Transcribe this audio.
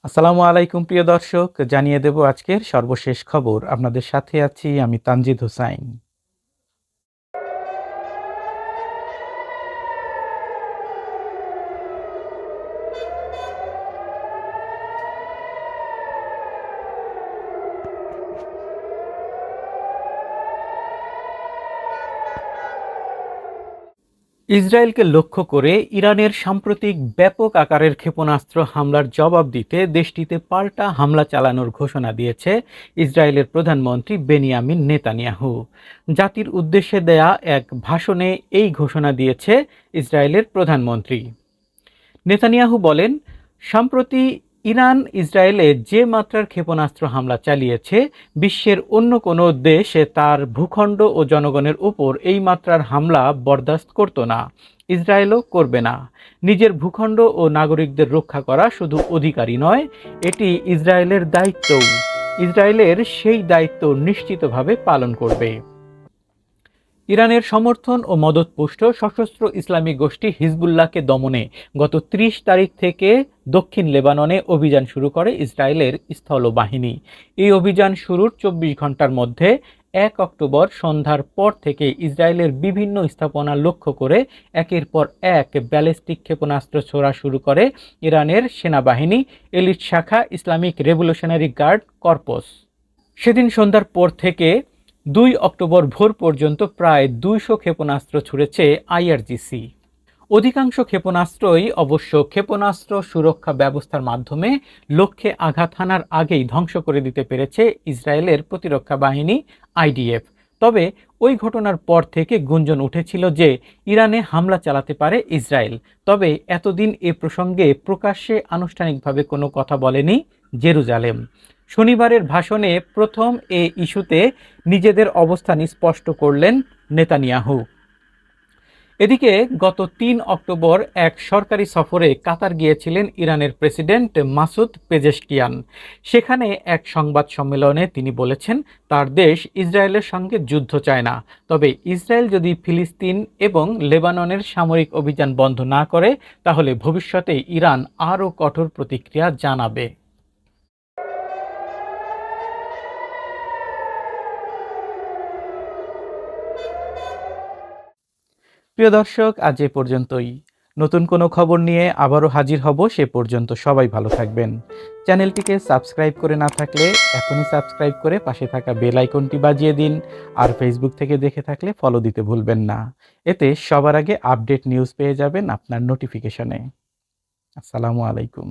আসসালামু আলাইকুম প্রিয় দর্শক, জানিয়ে দেব আজকের সর্বশেষ খবর। আপনাদের সাথে আছি আমি তানজিদ হোসাইন। ইসরায়েলকে লক্ষ্য করে ইরানের সাম্প্রতিক ব্যাপক আকারের ক্ষেপণাস্ত্র হামলার জবাব দিতে দেশটিতে পাল্টা হামলা চালানোর ঘোষণা দিয়েছে ইসরায়েলের প্রধানমন্ত্রী বেনিয়ামিন নেতানিয়াহু। জাতির উদ্দেশ্যে দেয়া এক ভাষণে এই ঘোষণা দিয়েছে ইসরায়েলের প্রধানমন্ত্রী। নেতানিয়াহু বলেন, সম্প্রতি ইরান ইসরায়েলে যে মাত্রার ক্ষেপণাস্ত্র হামলা চালিয়েছে, বিশ্বের অন্য কোনো দেশ তার ভূখণ্ড ও জনগণের উপর এই মাত্রার হামলা বরদাস্ত করত না, ইসরায়েলও করবে না। নিজের ভূখণ্ড ও নাগরিকদের রক্ষা করা শুধু অধিকারই নয়, এটি ইসরায়েলের দায়িত্বও। ইসরায়েলের সেই দায়িত্ব নিশ্চিতভাবে পালন করবে। ইরানের সমর্থন ও মদতপুষ্ট সশস্ত্র ইসলামী গোষ্ঠী হিজবুল্লাহকে দমনে গত ৩০ তারিখ থেকে দক্ষিণ লেবাননে অভিযান শুরু করে ইসরায়েলের স্থলবাহিনী। এই অভিযান শুরুর ২৪ ঘন্টার মধ্যে ১ অক্টোবর সন্ধ্যার পর থেকে ইসরায়েলের বিভিন্ন স্থাপনা লক্ষ্য করে একের পর এক ব্যালিস্টিক ক্ষেপণাস্ত্র ছোড়া শুরু করে ইরানের সেনাবাহিনী এলিট শাখা ইসলামিক রেভলিউশনারি গার্ড কর্পস। সেদিন সন্ধ্যার পর থেকে ২ অক্টোবর ভোর পর্যন্ত প্রায় ২০০ ক্ষেপণাস্ত্র ছুড়েছে আইআরজিসি। অধিকাংশ ক্ষেপণাস্ত্রই অবশ্য ক্ষেপণাস্ত্র সুরক্ষা ব্যবস্থার মাধ্যমে লক্ষ্যে আঘাত হানার আগেই ধ্বংস করে দিতে পেরেছে ইসরায়েলের প্রতিরক্ষা বাহিনী আইডিএফ। তবে ওই ঘটনার পর থেকে গুঞ্জন উঠেছিল যে ইরানে হামলা চালাতে পারে ইসরায়েল। তবে এতদিন এ প্রসঙ্গে প্রকাশ্যে আনুষ্ঠানিকভাবে কোনো কথা বলেনি জেরুজালেম। শনিবারের ভাষণে প্রথম এ ইস্যুতে নিজেদের অবস্থান স্পষ্ট করলেন নেতানিয়াহু। এদিকে গত ৩ অক্টোবর এক সরকারি সফরে কাতার গিয়েছিলেন ইরানের প্রেসিডেন্ট মাসুদ পেজেশকিয়ান। সেখানে এক সংবাদ সম্মেলনে তিনি বলেছেন, তার দেশ ইসরায়েলের সঙ্গে যুদ্ধ চায় না, তবে ইসরায়েল যদি ফিলিস্তিন এবং লেবাননের সামরিক অভিযান বন্ধ না করে, তাহলে ভবিষ্যতে ইরান আরও কঠোর প্রতিক্রিয়া জানাবে। প্রিয় দর্শক, আজ এ পর্যন্তই। নতুন কোনো খবর নিয়ে আবারও হাজির হব। সে পর্যন্ত সবাই ভালো থাকবেন। চ্যানেলটিকে সাবস্ক্রাইব করে না থাকলে এখনই সাবস্ক্রাইব করে পাশে থাকা বেল আইকনটি বাজিয়ে দিন। আর ফেসবুক থেকে দেখে থাকলে ফলো দিতে ভুলবেন না। এতে সবার আগে আপডেট নিউজ পেয়ে যাবেন আপনার নোটিফিকেশনে। আসসালামু আলাইকুম।